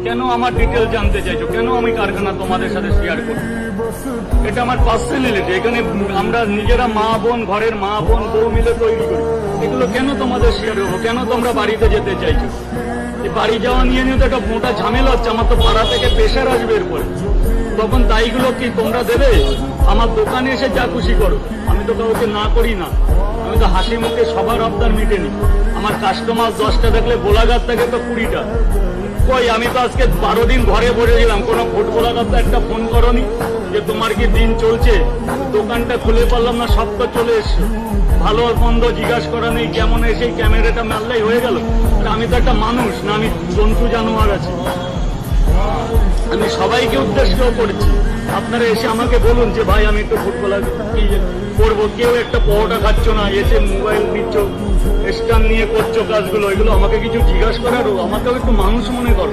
কেন আমার ডিটেল জানতে চাইছো? কেন আমি কারখানা তোমাদের সাথে শেয়ার করবো? এটা আমার পার্সোনালিটি। এখানে আমরা নিজেরা মা বোন, ঘরের মা বোন বউ মিলে তৈরি করি। এগুলো কেন তোমাদের শেয়ার করবো? কেন তোমরা বাড়িতে যেতে চাইছো? এই বাড়ি যাওয়া নিয়ে তো একটা মোটা ঝামেলা হচ্ছে। আমার তো ভাড়া থেকে প্রেশার আসবে এরপরে। তখন দায়ীগুলো কি তোমরা দেবে? আমার দোকানে এসে যা খুশি করো, আমি তো কাউকে না করি না। আমি তো হাসি মুখে সবার আবদার মিটেনি। আমার কাস্টমার 10টা দেখলে গোলাঘাট থেকে তো 20টা। কই, আমি তো আজকে 12 দিন ঘরে বসেছিলাম, কোনো ভোট গোলাঘাট একটা ফোন করনি যে তোমার কি দিন চলছে? দোকানটা খুলে পারলাম না, সব তো চলে এসছে। ভালো মন্দ জিজ্ঞাসা করা নেই, কেমন এসে ক্যামেরাটা মারলেই হয়ে গেল। আমি তো একটা মানুষ না, আমি জন্তু জানোয়ার আছি। আমি সবাইকে উদ্দেশ্য করেছি। আপনারা এসে আমাকে বলুন যে ভাই আমি একটু ফুটবল কি করবো। কেউ একটা পরোটা খাচ্ছ না, এসে মোবাইল নিচ্ছ, স্ট্যান্ড নিয়ে করছো কাজগুলো, এগুলো আমাকে কিছু জিজ্ঞাসা করারও? আমাকেও একটু মানুষ মনে করো।